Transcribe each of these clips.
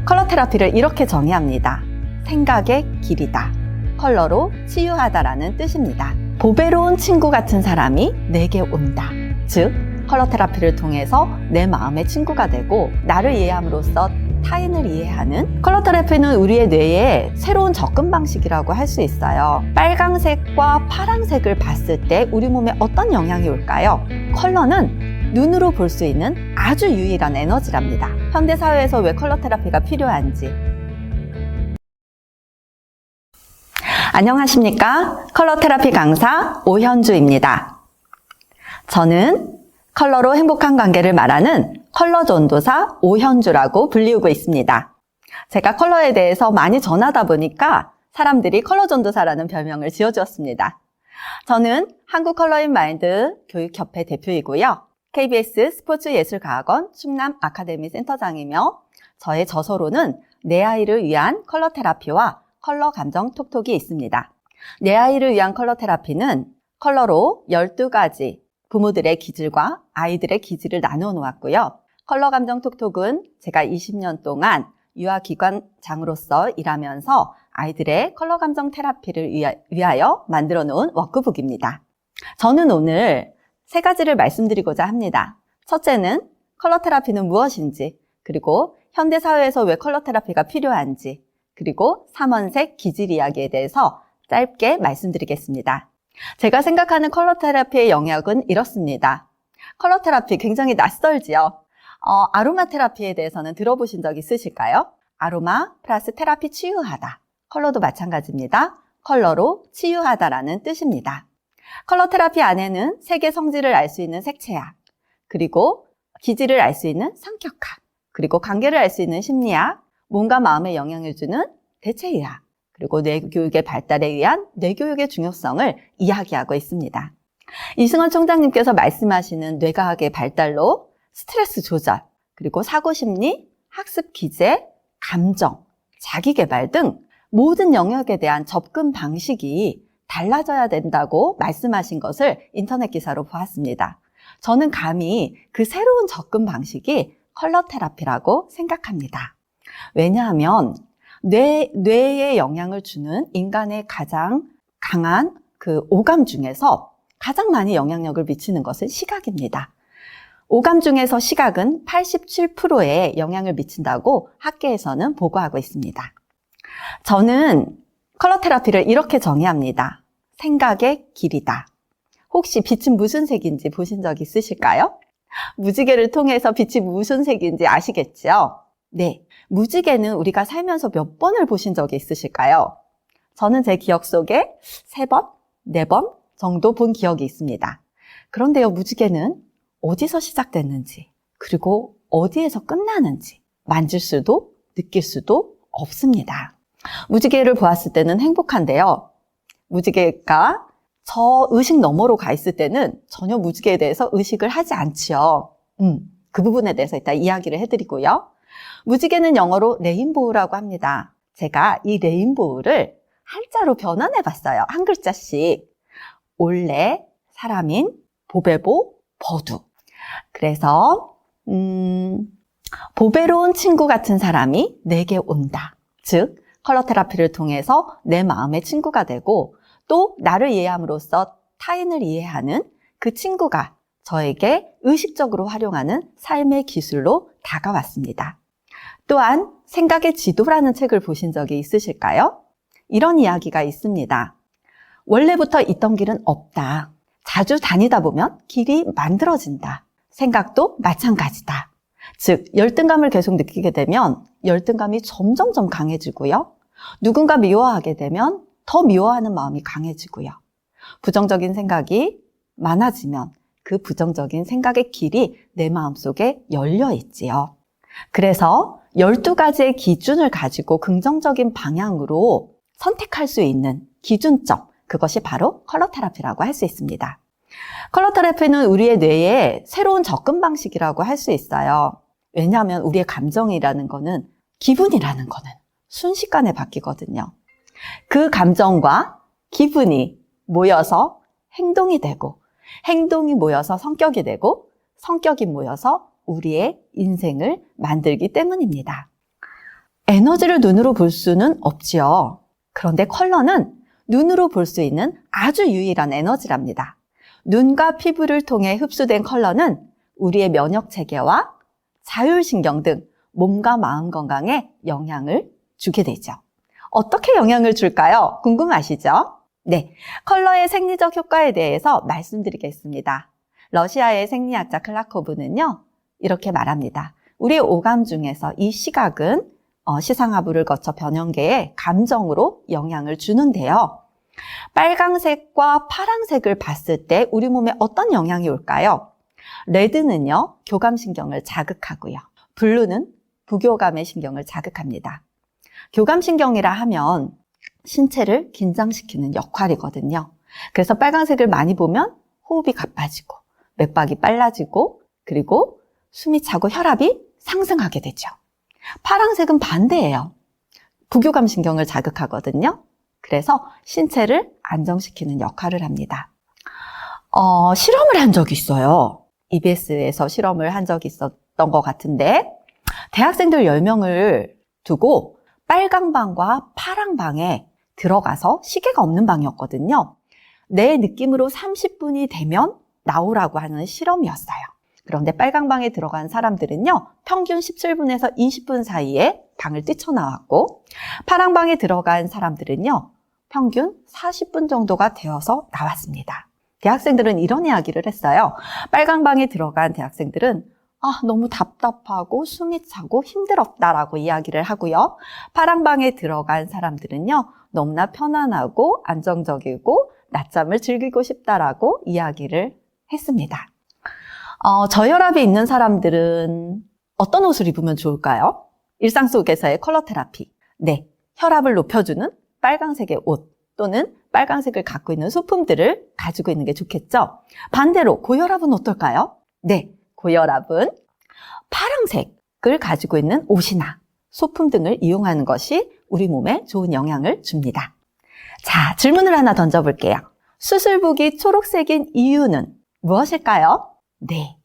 컬러 테라피를 이렇게 정의합니다. 생각의 길이다. 컬러로 치유하다라는 뜻입니다. 보배로운 친구 같은 사람이 내게 온다. 즉, 컬러 테라피를 통해서 내 마음의 친구가 되고 나를 이해함으로써 타인을 이해하는 컬러 테라피는 우리의 뇌의 새로운 접근 방식이라고 할 수 있어요. 빨강색과 파랑색을 봤을 때 우리 몸에 어떤 영향이 올까요? 컬러는 눈으로 볼 수 있는 아주 유일한 에너지랍니다. 현대사회에서 왜 컬러 테라피가 필요한지. 안녕하십니까? 컬러 테라피 강사 오현주입니다. 저는 컬러로 행복한 관계를 말하는 컬러 전도사 오현주라고 불리우고 있습니다. 제가 컬러에 대해서 많이 전하다 보니까 사람들이 컬러 전도사라는 별명을 지어주었습니다. 저는 한국 컬러인 마인드 교육협회 대표이고요. KBS 스포츠예술과학원 충남 아카데미 센터장이며 저의 저서로는 내 아이를 위한 컬러 테라피와 컬러 감정 톡톡이 있습니다. 내 아이를 위한 컬러 테라피는 컬러로 12가지 부모들의 기질과 아이들의 기질을 나누어 놓았고요. 컬러 감정 톡톡은 제가 20년 동안 유아기관장으로서 일하면서 아이들의 컬러 감정 테라피를 위하여 만들어 놓은 워크북입니다. 저는 오늘 3가지를 말씀드리고자 합니다. 첫째는 컬러 테라피는 무엇인지, 그리고 현대사회에서 왜 컬러 테라피가 필요한지, 그리고 삼원색 기질 이야기에 대해서 짧게 말씀드리겠습니다. 제가 생각하는 컬러 테라피의 영역은 이렇습니다. 컬러 테라피 굉장히 낯설지요? 아로마 테라피에 대해서는 들어보신 적 있으실까요? 아로마 플러스 테라피 치유하다. 컬러도 마찬가지입니다. 컬러로 치유하다라는 뜻입니다. 컬러 테라피 안에는 색의 성질을 알 수 있는 색채학, 그리고 기질을 알 수 있는 성격학, 그리고 관계를 알 수 있는 심리학, 몸과 마음에 영향을 주는 대체의학, 그리고 뇌교육의 발달에 의한 뇌교육의 중요성을 이야기하고 있습니다. 이승원 총장님께서 말씀하시는 뇌과학의 발달로 스트레스 조절, 그리고 사고심리, 학습 기재, 감정, 자기개발 등 모든 영역에 대한 접근 방식이 달라져야 된다고 말씀하신 것을 인터넷 기사로 보았습니다. 저는 감히 그 새로운 접근 방식이 컬러 테라피라고 생각합니다. 왜냐하면 뇌에 영향을 주는 인간의 가장 강한 그 오감 중에서 가장 많이 영향력을 미치는 것은 시각입니다. 오감 중에서 시각은 87%의 영향을 미친다고 학계에서는 보고하고 있습니다. 저는 컬러 테라피를 이렇게 정의합니다. 생각의 길이다. 혹시 빛은 무슨 색인지 보신 적 있으실까요? 무지개를 통해서 빛이 무슨 색인지 아시겠죠? 네, 무지개는 우리가 살면서 몇 번을 보신 적이 있으실까요? 저는 제 기억 속에 3번, 4번 정도 본 기억이 있습니다. 그런데요, 무지개는 어디서 시작됐는지, 그리고 어디에서 끝나는지 만질 수도 느낄 수도 없습니다. 무지개를 보았을 때는 행복한데요. 무지개가 저 의식 너머로 가 있을 때는 전혀 무지개에 대해서 의식을 하지 않지요. 그 부분에 대해서 이따 이야기를 해드리고요. 무지개는 영어로 레인보우라고 합니다. 제가 이 레인보우를 한자로 변환해 봤어요. 한 글자씩. 올레, 사람인, 보배보, 버두. 그래서 보배로운 친구 같은 사람이 내게 온다. 즉, 컬러 테라피를 통해서 내 마음의 친구가 되고 또 나를 이해함으로써 타인을 이해하는 그 친구가 저에게 의식적으로 활용하는 삶의 기술로 다가왔습니다. 또한 생각의 지도라는 책을 보신 적이 있으실까요? 이런 이야기가 있습니다. 원래부터 있던 길은 없다. 자주 다니다 보면 길이 만들어진다. 생각도 마찬가지다. 즉, 열등감을 계속 느끼게 되면 열등감이 점점점 강해지고요. 누군가 미워하게 되면 더 미워하는 마음이 강해지고요. 부정적인 생각이 많아지면 그 부정적인 생각의 길이 내 마음속에 열려 있지요. 그래서 12가지의 기준을 가지고 긍정적인 방향으로 선택할 수 있는 기준점, 그것이 바로 컬러 테라피라고 할 수 있습니다. 컬러 테라피는 우리의 뇌의 새로운 접근 방식이라고 할 수 있어요. 왜냐하면 우리의 감정이라는 거는, 기분이라는 거는 순식간에 바뀌거든요. 그 감정과 기분이 모여서 행동이 되고, 행동이 모여서 성격이 되고, 성격이 모여서 우리의 인생을 만들기 때문입니다. 에너지를 눈으로 볼 수는 없지요. 그런데 컬러는 눈으로 볼 수 있는 아주 유일한 에너지랍니다. 눈과 피부를 통해 흡수된 컬러는 우리의 면역 체계와 자율신경 등 몸과 마음 건강에 영향을 주게 되죠. 어떻게 영향을 줄까요? 궁금하시죠? 네, 컬러의 생리적 효과에 대해서 말씀드리겠습니다. 러시아의 생리학자 클라코브는요, 이렇게 말합니다. 우리의 오감 중에서 이 시각은 시상하부를 거쳐 변형계의 감정으로 영향을 주는데요. 빨강색과 파랑색을 봤을 때 우리 몸에 어떤 영향이 올까요? 레드는요, 교감신경을 자극하고요. 블루는 부교감의 신경을 자극합니다. 교감신경이라 하면 신체를 긴장시키는 역할이거든요. 그래서 빨강색을 많이 보면 호흡이 가빠지고 맥박이 빨라지고 그리고 숨이 차고 혈압이 상승하게 되죠. 파랑색은 반대예요. 부교감신경을 자극하거든요. 그래서 신체를 안정시키는 역할을 합니다. 실험을 한 적이 있어요. EBS에서 실험을 한 적이 있었던 것 같은데 대학생들 10명을 두고 빨강 방과 파랑 방에 들어가서 시계가 없는 방이었거든요. 내 느낌으로 30분이 되면 나오라고 하는 실험이었어요. 그런데 빨강 방에 들어간 사람들은요, 평균 17분에서 20분 사이에 방을 뛰쳐나왔고 파랑 방에 들어간 사람들은요, 평균 40분 정도가 되어서 나왔습니다. 대학생들은 이런 이야기를 했어요. 빨강 방에 들어간 대학생들은 너무 답답하고 숨이 차고 힘들었다라고 이야기를 하고요. 파랑 방에 들어간 사람들은요, 너무나 편안하고 안정적이고 낮잠을 즐기고 싶다라고 이야기를 했습니다. 저혈압이 있는 사람들은 어떤 옷을 입으면 좋을까요? 일상 속에서의 컬러 테라피. 네, 혈압을 높여주는 빨강색의 옷 또는 빨강색을 갖고 있는 소품들을 가지고 있는 게 좋겠죠? 반대로 고혈압은 어떨까요? 네, 고혈압은 파랑색을 가지고 있는 옷이나 소품 등을 이용하는 것이 우리 몸에 좋은 영향을 줍니다. 자, 질문을 하나 던져볼게요. 수술복이 초록색인 이유는 무엇일까요? 네,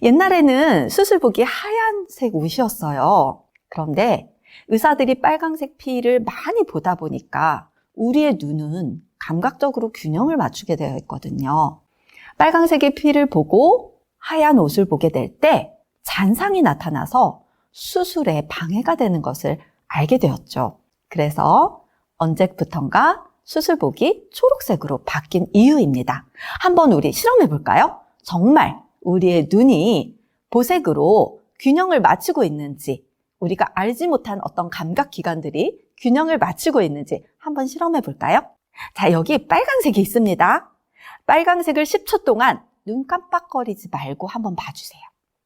옛날에는 수술복이 하얀색 옷이었어요. 그런데 의사들이 빨강색 피를 많이 보다 보니까 우리의 눈은 감각적으로 균형을 맞추게 되어 있거든요. 빨강색의 피를 보고 하얀 옷을 보게 될 때 잔상이 나타나서 수술에 방해가 되는 것을 알게 되었죠. 그래서 언제부턴가 수술복이 초록색으로 바뀐 이유입니다. 한번 우리 실험해 볼까요? 정말 우리의 눈이 보색으로 균형을 맞추고 있는지, 우리가 알지 못한 어떤 감각기관들이 균형을 맞추고 있는지 한번 실험해 볼까요? 자, 여기 빨간색이 있습니다. 빨간색을 10초 동안 눈 깜빡거리지 말고 한번 봐주세요.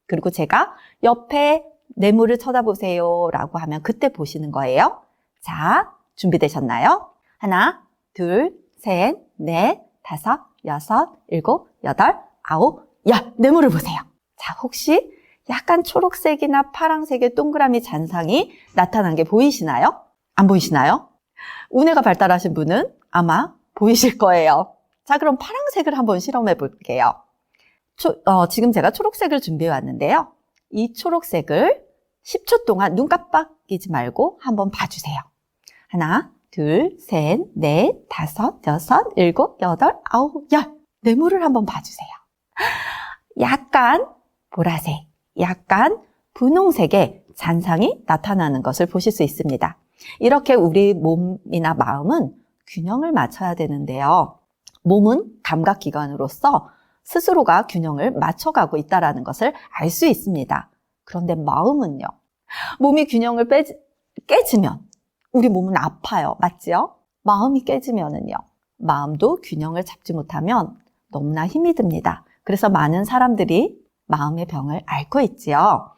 그리고 제가 옆에 네모를 쳐다보세요 라고 하면 그때 보시는 거예요. 자, 준비되셨나요? 하나, 둘, 셋, 넷, 다섯, 여섯, 일곱, 여덟, 아홉, 열. 네모를 보세요. 자, 혹시 약간 초록색이나 파랑색의 동그라미 잔상이 나타난 게 보이시나요? 안 보이시나요? 운해가 발달하신 분은 아마 보이실 거예요. 자, 그럼 파랑색을 한번 실험해 볼게요. 지금 제가 초록색을 준비해 왔는데요. 이 초록색을 10초 동안 눈 깜빡이지 말고 한번 봐주세요. 하나, 둘, 셋, 넷, 다섯, 여섯, 일곱, 여덟, 아홉, 열. 네모를 한번 봐주세요. 약간 보라색, 약간 분홍색의 잔상이 나타나는 것을 보실 수 있습니다. 이렇게 우리 몸이나 마음은 균형을 맞춰야 되는데요. 몸은 감각기관으로서 스스로가 균형을 맞춰가고 있다는 것을 알 수 있습니다. 그런데 마음은요. 몸이 균형을 깨지면 우리 몸은 아파요. 맞지요? 마음이 깨지면은요. 마음도 균형을 잡지 못하면 너무나 힘이 듭니다. 그래서 많은 사람들이 마음의 병을 앓고 있지요.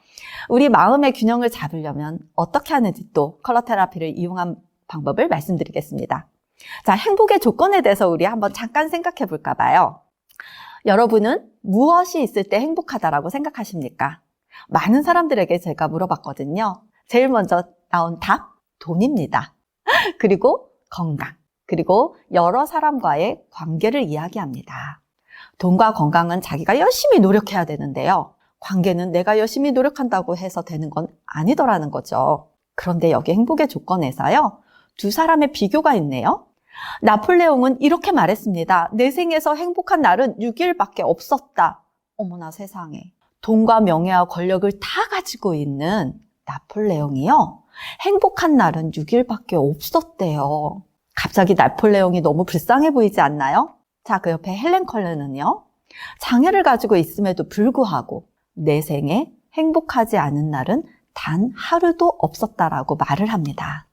우리 마음의 균형을 잡으려면 어떻게 하는지 또 컬러 테라피를 이용한 방법을 말씀드리겠습니다. 자, 행복의 조건에 대해서 우리 한번 잠깐 생각해 볼까 봐요. 여러분은 무엇이 있을 때 행복하다라고 생각하십니까? 많은 사람들에게 제가 물어봤거든요. 제일 먼저 나온 답, 돈입니다. 그리고 건강, 그리고 여러 사람과의 관계를 이야기합니다. 돈과 건강은 자기가 열심히 노력해야 되는데요. 관계는 내가 열심히 노력한다고 해서 되는 건 아니더라는 거죠. 그런데 여기 행복의 조건에서요, 두 사람의 비교가 있네요. 나폴레옹은 이렇게 말했습니다. 내 생에서 행복한 날은 6일밖에 없었다. 어머나 세상에. 돈과 명예와 권력을 다 가지고 있는 나폴레옹이요, 행복한 날은 6일밖에 없었대요. 갑자기 나폴레옹이 너무 불쌍해 보이지 않나요? 자, 그 옆에 헬렌 컬러는요, 장애를 가지고 있음에도 불구하고 내 생에 행복하지 않은 날은 단 하루도 없었다라고 말을 합니다.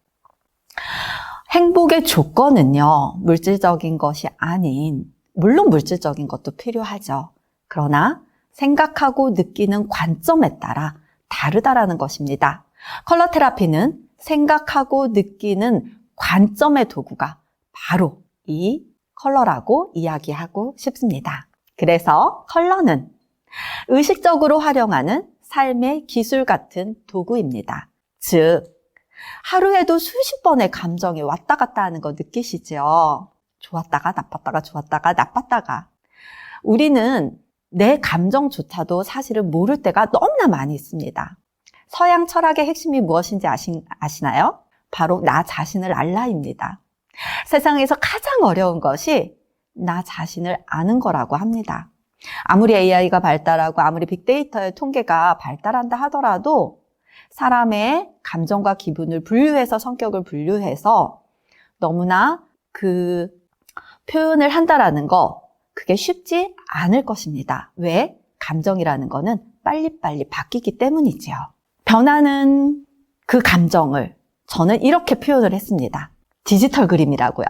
행복의 조건은요, 물질적인 것이 아닌, 물론 물질적인 것도 필요하죠. 그러나 생각하고 느끼는 관점에 따라 다르다라는 것입니다. 컬러 테라피는 생각하고 느끼는 관점의 도구가 바로 이 컬러라고 이야기하고 싶습니다. 그래서 컬러는 의식적으로 활용하는 삶의 기술 같은 도구입니다. 즉, 하루에도 수십 번의 감정이 왔다 갔다 하는 거 느끼시죠? 좋았다가 나빴다가 좋았다가 나빴다가. 우리는 내 감정조차도 사실은 모를 때가 너무나 많이 있습니다. 서양 철학의 핵심이 무엇인지 아시나요? 바로 나 자신을 알라입니다. 세상에서 가장 어려운 것이 나 자신을 아는 거라고 합니다. 아무리 AI가 발달하고 아무리 빅데이터의 통계가 발달한다 하더라도 사람의 감정과 기분을 분류해서, 성격을 분류해서 너무나 그 표현을 한다라는 거, 그게 쉽지 않을 것입니다. 왜? 감정이라는 거는 빨리빨리 바뀌기 때문이지요. 변하는 그 감정을 저는 이렇게 표현을 했습니다. 디지털 그림이라고요.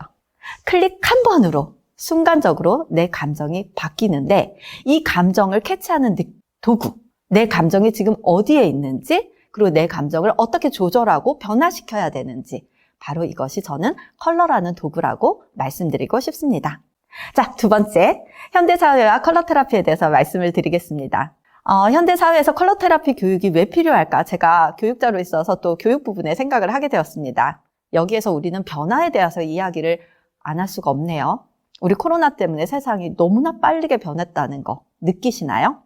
클릭 한 번으로 순간적으로 내 감정이 바뀌는데, 이 감정을 캐치하는 도구, 내 감정이 지금 어디에 있는지, 그리고 내 감정을 어떻게 조절하고 변화시켜야 되는지, 바로 이것이 저는 컬러라는 도구라고 말씀드리고 싶습니다. 자, 두 번째, 현대사회와 컬러 테라피에 대해서 말씀을 드리겠습니다. 현대사회에서 컬러 테라피 교육이 왜 필요할까? 제가 교육자로 있어서 또 교육 부분에 생각을 하게 되었습니다. 여기에서 우리는 변화에 대해서 이야기를 안 할 수가 없네요. 우리 코로나 때문에 세상이 너무나 빠르게 변했다는 거 느끼시나요?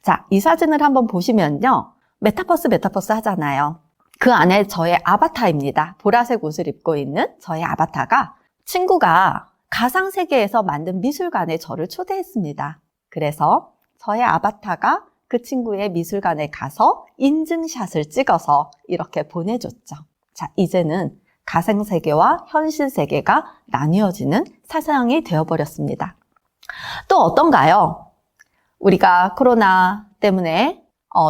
자, 이 사진을 한번 보시면요, 메타버스 하잖아요. 그 안에 저의 아바타입니다. 보라색 옷을 입고 있는 저의 아바타가, 친구가 가상세계에서 만든 미술관에 저를 초대했습니다. 그래서 저의 아바타가 그 친구의 미술관에 가서 인증샷을 찍어서 이렇게 보내줬죠. 자, 이제는 가상세계와 현실세계가 나뉘어지는 세상이 되어버렸습니다. 또 어떤가요? 우리가 코로나 때문에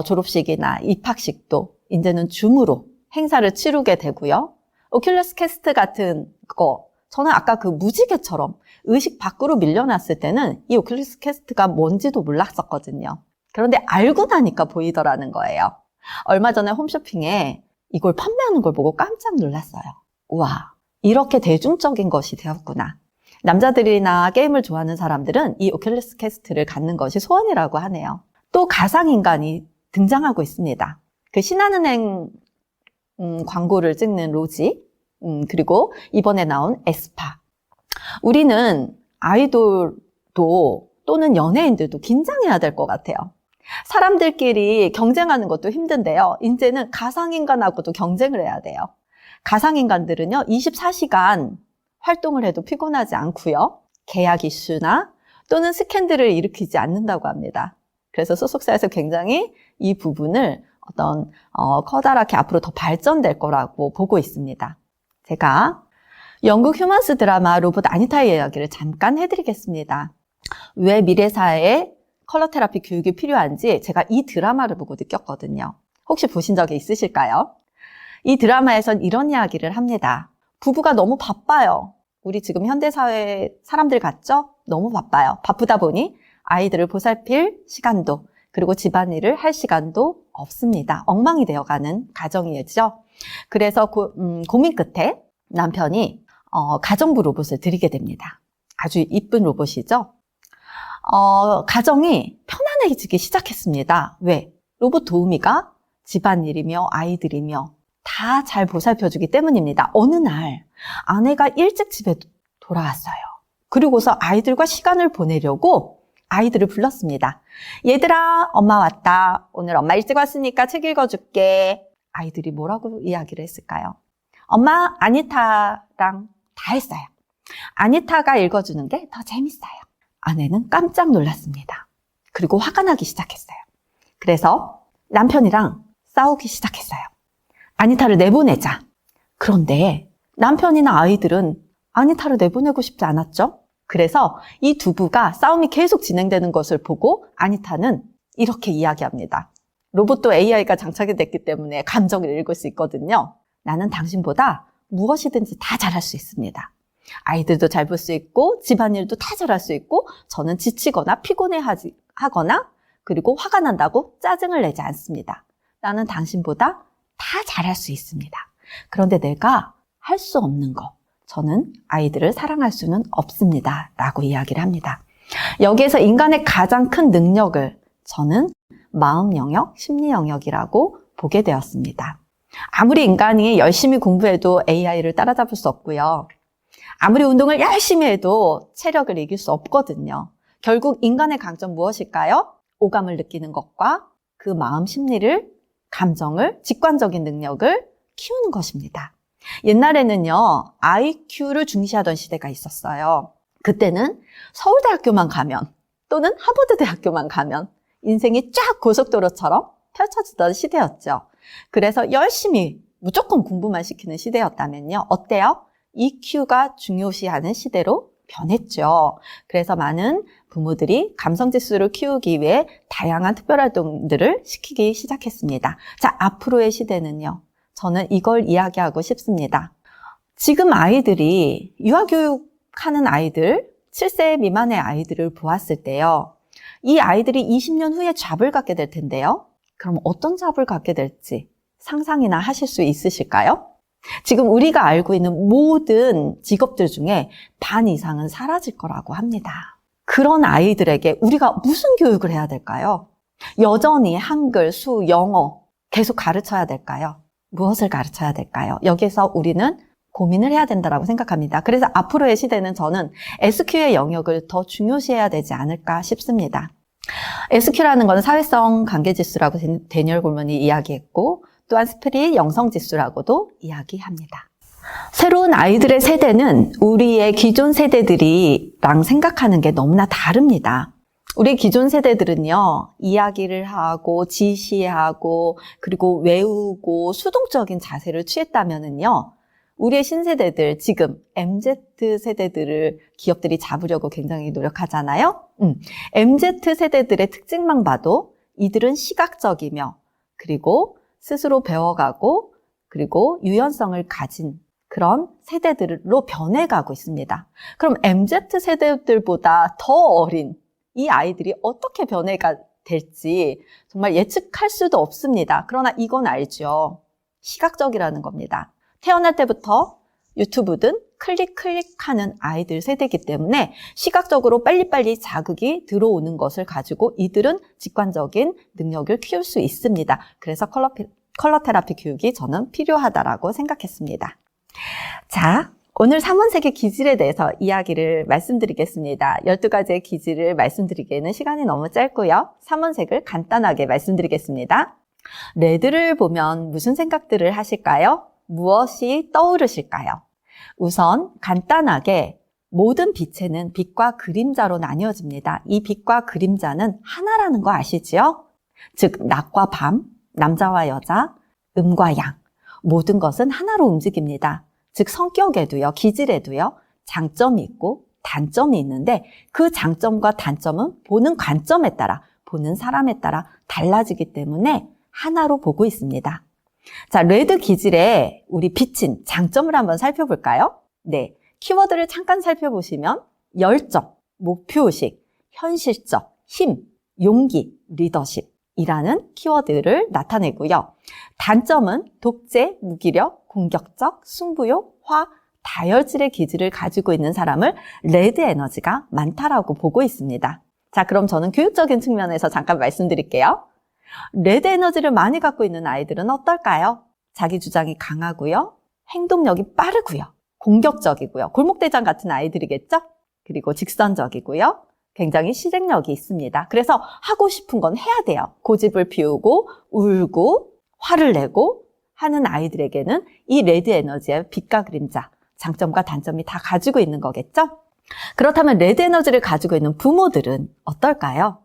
졸업식이나 입학식도 이제는 줌으로 행사를 치르게 되고요. 오큘러스 퀘스트 같은 거, 저는 아까 그 무지개처럼 의식 밖으로 밀려났을 때는 이 오큘러스 퀘스트가 뭔지도 몰랐었거든요. 그런데 알고 나니까 보이더라는 거예요. 얼마 전에 홈쇼핑에 이걸 판매하는 걸 보고 깜짝 놀랐어요. 우와, 이렇게 대중적인 것이 되었구나. 남자들이나 게임을 좋아하는 사람들은 이 오큘러스 퀘스트를 갖는 것이 소원이라고 하네요. 또 가상인간이 등장하고 있습니다. 그 신한은행 광고를 찍는 로지, 그리고 이번에 나온 에스파. 우리는 아이돌도 또는 연예인들도 긴장해야 될 것 같아요. 사람들끼리 경쟁하는 것도 힘든데요. 이제는 가상인간하고도 경쟁을 해야 돼요. 가상인간들은요, 24시간 활동을 해도 피곤하지 않고요. 계약 이슈나 또는 스캔들을 일으키지 않는다고 합니다. 그래서 소속사에서 굉장히 이 부분을 커다랗게 앞으로 더 발전될 거라고 보고 있습니다. 제가 영국 휴먼스 드라마 로봇 아니타의 이야기를 잠깐 해드리겠습니다. 왜 미래사회에 컬러 테라피 교육이 필요한지 제가 이 드라마를 보고 느꼈거든요. 혹시 보신 적이 있으실까요? 이 드라마에선 이런 이야기를 합니다. 부부가 너무 바빠요. 우리 지금 현대사회 사람들 같죠? 너무 바빠요. 바쁘다 보니 아이들을 보살필 시간도, 그리고 집안일을 할 시간도 없습니다. 엉망이 되어가는 가정이죠. 그래서 고민 끝에 남편이 가정부 로봇을 드리게 됩니다. 아주 이쁜 로봇이죠. 가정이 편안해지기 시작했습니다. 왜? 로봇 도우미가 집안일이며 아이들이며 다 잘 보살펴주기 때문입니다. 어느 날 아내가 일찍 집에 돌아왔어요. 그리고서 아이들과 시간을 보내려고 아이들을 불렀습니다. 얘들아, 엄마 왔다. 오늘 엄마 일찍 왔으니까 책 읽어줄게. 아이들이 뭐라고 이야기를 했을까요? 엄마, 아니타랑 다 했어요. 아니타가 읽어주는 게 더 재밌어요. 아내는 깜짝 놀랐습니다. 그리고 화가 나기 시작했어요. 그래서 남편이랑 싸우기 시작했어요. 아니타를 내보내자. 그런데 남편이나 아이들은 아니타를 내보내고 싶지 않았죠? 그래서 이 두 부가 싸움이 계속 진행되는 것을 보고 아니타는 이렇게 이야기합니다. 로봇도 AI가 장착이 됐기 때문에 감정을 읽을 수 있거든요. 나는 당신보다 무엇이든지 다 잘할 수 있습니다. 아이들도 잘 볼 수 있고 집안일도 다 잘할 수 있고 저는 지치거나 피곤해하거나 그리고 화가 난다고 짜증을 내지 않습니다. 나는 당신보다 다 잘할 수 있습니다. 그런데 내가 할 수 없는 거, 저는 아이들을 사랑할 수는 없습니다. 라고 이야기를 합니다. 여기에서 인간의 가장 큰 능력을 저는 마음 영역, 심리 영역이라고 보게 되었습니다. 아무리 인간이 열심히 공부해도 AI를 따라잡을 수 없고요. 아무리 운동을 열심히 해도 체력을 이길 수 없거든요. 결국 인간의 강점 무엇일까요? 오감을 느끼는 것과 그 마음 심리를, 감정을, 직관적인 능력을 키우는 것입니다. 옛날에는요, IQ를 중시하던 시대가 있었어요. 그때는 서울대학교만 가면 또는 하버드대학교만 가면 인생이 쫙 고속도로처럼 펼쳐지던 시대였죠. 그래서 열심히 무조건 공부만 시키는 시대였다면요. 어때요? EQ가 중요시하는 시대로 변했죠. 그래서 많은 부모들이 감성지수를 키우기 위해 다양한 특별활동들을 시키기 시작했습니다. 자, 앞으로의 시대는요. 저는 이걸 이야기하고 싶습니다. 지금 아이들이 유아교육하는 아이들, 7세 미만의 아이들을 보았을 때요. 이 아이들이 20년 후에 잡을 갖게 될 텐데요. 그럼 어떤 잡을 갖게 될지 상상이나 하실 수 있으실까요? 지금 우리가 알고 있는 모든 직업들 중에 반 이상은 사라질 거라고 합니다. 그런 아이들에게 우리가 무슨 교육을 해야 될까요? 여전히 한글, 수, 영어 계속 가르쳐야 될까요? 무엇을 가르쳐야 될까요? 여기서 우리는 고민을 해야 된다고 생각합니다. 그래서 앞으로의 시대는 저는 SQ의 영역을 더 중요시해야 되지 않을까 싶습니다. SQ라는 건 사회성 관계지수라고 데니얼 골먼이 이야기했고 또한 스프리 영성지수라고도 이야기합니다. 새로운 아이들의 세대는 우리의 기존 세대들이랑 생각하는 게 너무나 다릅니다. 우리 기존 세대들은요, 이야기를 하고 지시하고 그리고 외우고 수동적인 자세를 취했다면은요, 우리의 신세대들, 지금 MZ세대들을 기업들이 잡으려고 굉장히 노력하잖아요. MZ세대들의 특징만 봐도 이들은 시각적이며 그리고 스스로 배워가고 그리고 유연성을 가진 그런 세대들로 변해가고 있습니다. 그럼 MZ세대들보다 더 어린 이 아이들이 어떻게 변해가 될지 정말 예측할 수도 없습니다. 그러나 이건 알죠. 시각적이라는 겁니다. 태어날 때부터 유튜브든 클릭하는 아이들 세대이기 때문에 시각적으로 빨리빨리 자극이 들어오는 것을 가지고 이들은 직관적인 능력을 키울 수 있습니다. 그래서 컬러 테라피 교육이 저는 필요하다라고 생각했습니다. 자, 오늘 3원색의 기질에 대해서 이야기를 말씀드리겠습니다. 12가지의 기질을 말씀드리기에는 시간이 너무 짧고요. 3원색을 간단하게 말씀드리겠습니다. 레드를 보면 무슨 생각들을 하실까요? 무엇이 떠오르실까요? 우선 간단하게 모든 빛에는 빛과 그림자로 나뉘어집니다. 이 빛과 그림자는 하나라는 거 아시지요? 즉 낮과 밤, 남자와 여자, 음과 양 모든 것은 하나로 움직입니다. 즉 성격에도요, 기질에도요 장점이 있고 단점이 있는데 그 장점과 단점은 보는 관점에 따라, 보는 사람에 따라 달라지기 때문에 하나로 보고 있습니다. 자, 레드 기질에 우리 비친 장점을 한번 살펴볼까요? 네, 키워드를 잠깐 살펴보시면 열정, 목표의식, 현실적, 힘, 용기, 리더십이라는 키워드를 나타내고요. 단점은 독재, 무기력, 공격적, 승부욕, 화, 다혈질의 기질을 가지고 있는 사람을 레드 에너지가 많다라고 보고 있습니다. 자, 그럼 저는 교육적인 측면에서 잠깐 말씀드릴게요. 레드 에너지를 많이 갖고 있는 아이들은 어떨까요? 자기 주장이 강하고요. 행동력이 빠르고요. 공격적이고요. 골목대장 같은 아이들이겠죠? 그리고 직선적이고요. 굉장히 실행력이 있습니다. 그래서 하고 싶은 건 해야 돼요. 고집을 피우고 울고 화를 내고 하는 아이들에게는 이 레드 에너지의 빛과 그림자, 장점과 단점이 다 가지고 있는 거겠죠? 그렇다면 레드 에너지를 가지고 있는 부모들은 어떨까요?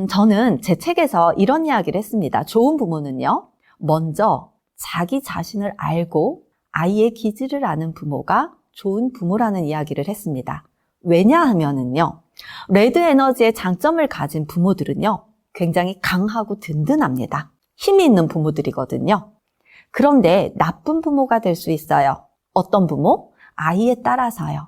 저는 제 책에서 이런 이야기를 했습니다. 좋은 부모는요, 먼저 자기 자신을 알고 아이의 기질을 아는 부모가 좋은 부모라는 이야기를 했습니다. 왜냐하면은요, 레드 에너지의 장점을 가진 부모들은요, 굉장히 강하고 든든합니다. 힘이 있는 부모들이거든요. 그런데 나쁜 부모가 될 수 있어요. 어떤 부모? 아이에 따라서요.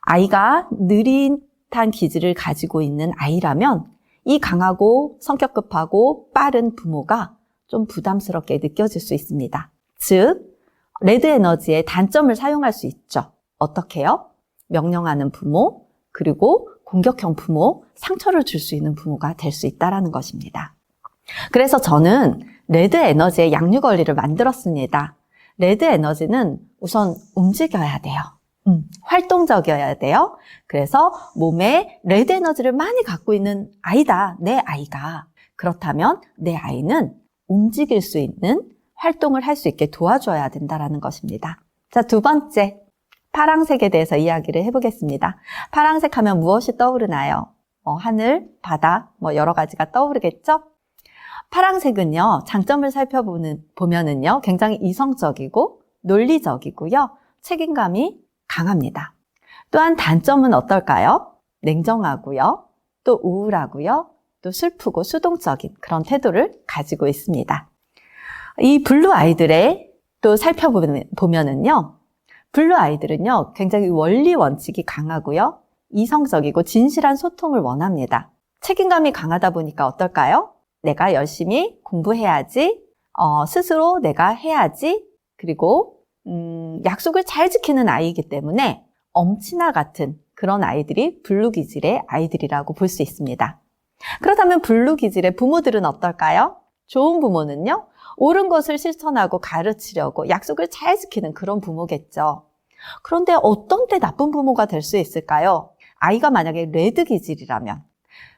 아이가 느릿한 기질을 가지고 있는 아이라면 이 강하고 성격 급하고 빠른 부모가 좀 부담스럽게 느껴질 수 있습니다. 즉, 레드 에너지의 단점을 사용할 수 있죠. 어떻게요? 명령하는 부모, 그리고 공격형 부모, 상처를 줄 수 있는 부모가 될 수 있다는 것입니다. 그래서 저는 레드 에너지의 양육 원리를 만들었습니다. 레드 에너지는 우선 움직여야 돼요. 활동적이어야 돼요. 그래서 몸에 레드 에너지를 많이 갖고 있는 아이다, 내 아이가. 그렇다면 내 아이는 움직일 수 있는 활동을 할 수 있게 도와줘야 된다는 것입니다. 자, 두 번째, 파랑색에 대해서 이야기를 해보겠습니다. 파랑색 하면 무엇이 떠오르나요? 하늘, 바다, 여러 가지가 떠오르겠죠? 파랑색은요, 장점을 살펴보면은요, 굉장히 이성적이고 논리적이고요, 책임감이 강합니다. 또한 단점은 어떨까요? 냉정하고요, 또 우울하고요, 또 슬프고 수동적인 그런 태도를 가지고 있습니다. 이 블루 아이들의 또 살펴보면은요, 블루 아이들은요, 굉장히 원리 원칙이 강하고요, 이성적이고 진실한 소통을 원합니다. 책임감이 강하다 보니까 어떨까요? 내가 열심히 공부해야지, 스스로 내가 해야지, 그리고 약속을 잘 지키는 아이이기 때문에 엄친아 같은 그런 아이들이 블루 기질의 아이들이라고 볼 수 있습니다. 그렇다면 블루 기질의 부모들은 어떨까요? 좋은 부모는요, 옳은 것을 실천하고 가르치려고 약속을 잘 지키는 그런 부모겠죠. 그런데 어떤 때 나쁜 부모가 될 수 있을까요? 아이가 만약에 레드 기질이라면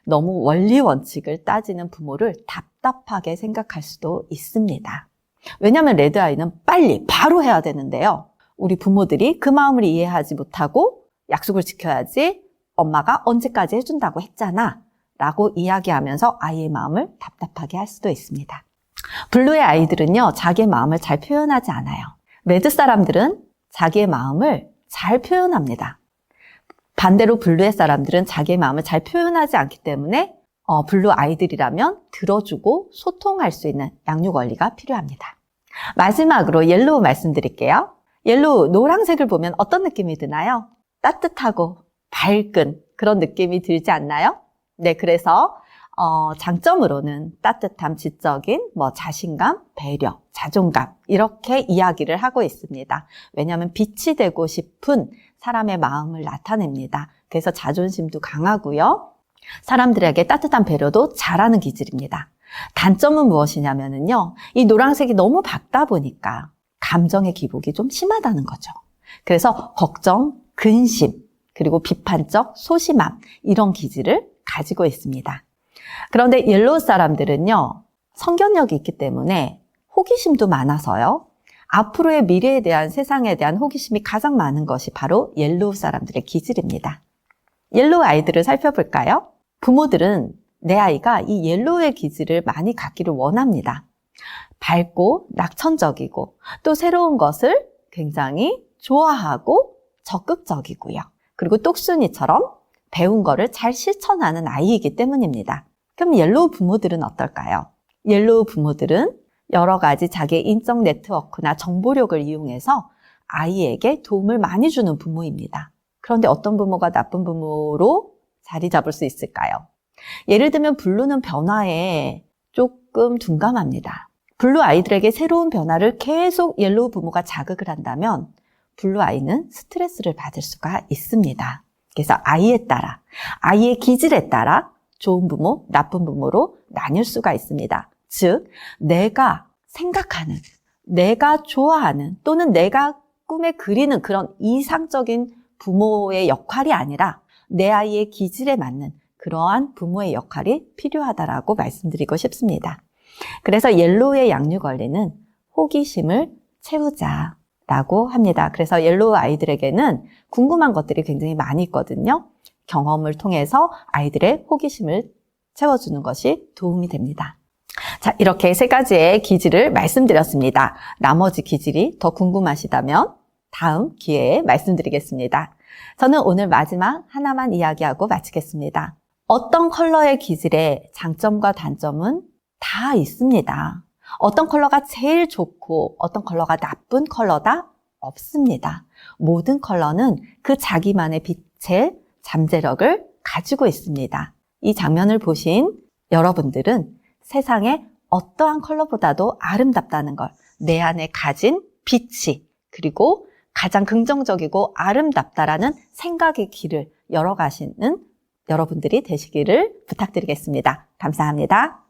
너무 원리 원칙을 따지는 부모를 답답하게 생각할 수도 있습니다. 왜냐하면 레드 아이는 빨리 바로 해야 되는데요. 우리 부모들이 그 마음을 이해하지 못하고 약속을 지켜야지, 엄마가 언제까지 해준다고 했잖아 라고 이야기하면서 아이의 마음을 답답하게 할 수도 있습니다. 블루의 아이들은요, 자기의 마음을 잘 표현하지 않아요. 레드 사람들은 자기의 마음을 잘 표현합니다. 반대로 블루의 사람들은 자기의 마음을 잘 표현하지 않기 때문에 블루 아이들이라면 들어주고 소통할 수 있는 양육 원리가 필요합니다. 마지막으로 옐로우 말씀드릴게요. 옐로우, 노란색을 보면 어떤 느낌이 드나요? 따뜻하고 밝은 그런 느낌이 들지 않나요? 네, 그래서 장점으로는 따뜻함, 지적인 자신감, 배려, 자존감 이렇게 이야기를 하고 있습니다. 왜냐하면 빛이 되고 싶은 사람의 마음을 나타냅니다. 그래서 자존심도 강하고요. 사람들에게 따뜻한 배려도 잘하는 기질입니다. 단점은 무엇이냐면요, 이 노란색이 너무 밝다 보니까 감정의 기복이 좀 심하다는 거죠. 그래서 걱정, 근심, 그리고 비판적, 소심함 이런 기질을 가지고 있습니다. 그런데 옐로우 사람들은요, 성견력이 있기 때문에 호기심도 많아서요, 앞으로의 미래에 대한, 세상에 대한 호기심이 가장 많은 것이 바로 옐로우 사람들의 기질입니다. 옐로우 아이들을 살펴볼까요? 부모들은 내 아이가 이 옐로우의 기질을 많이 갖기를 원합니다. 밝고 낙천적이고 또 새로운 것을 굉장히 좋아하고 적극적이고요. 그리고 똑순이처럼 배운 거를 잘 실천하는 아이이기 때문입니다. 그럼 옐로우 부모들은 어떨까요? 옐로우 부모들은 여러 가지 자기의 인적 네트워크나 정보력을 이용해서 아이에게 도움을 많이 주는 부모입니다. 그런데 어떤 부모가 나쁜 부모로 자리 잡을 수 있을까요? 예를 들면 블루는 변화에 조금 둔감합니다. 블루 아이들에게 새로운 변화를 계속 옐로우 부모가 자극을 한다면 블루 아이는 스트레스를 받을 수가 있습니다. 그래서 아이에 따라, 아이의 기질에 따라 좋은 부모, 나쁜 부모로 나뉠 수가 있습니다. 즉, 내가 생각하는, 내가 좋아하는 또는 내가 꿈에 그리는 그런 이상적인 부모의 역할이 아니라 내 아이의 기질에 맞는 그러한 부모의 역할이 필요하다라고 말씀드리고 싶습니다. 그래서 옐로우의 양육 원리는 호기심을 채우자라고 합니다. 그래서 옐로우 아이들에게는 궁금한 것들이 굉장히 많이 있거든요. 경험을 통해서 아이들의 호기심을 채워주는 것이 도움이 됩니다. 자, 이렇게 3가지의 기질을 말씀드렸습니다. 나머지 기질이 더 궁금하시다면 다음 기회에 말씀드리겠습니다. 저는 오늘 마지막 하나만 이야기하고 마치겠습니다. 어떤 컬러의 기질의 장점과 단점은 다 있습니다. 어떤 컬러가 제일 좋고 어떤 컬러가 나쁜 컬러다? 없습니다. 모든 컬러는 그 자기만의 빛의 잠재력을 가지고 있습니다. 이 장면을 보신 여러분들은 세상에 어떠한 컬러보다도 아름답다는 걸, 내 안에 가진 빛이, 그리고 가장 긍정적이고 아름답다라는 생각의 길을 열어가시는 여러분들이 되시기를 부탁드리겠습니다. 감사합니다.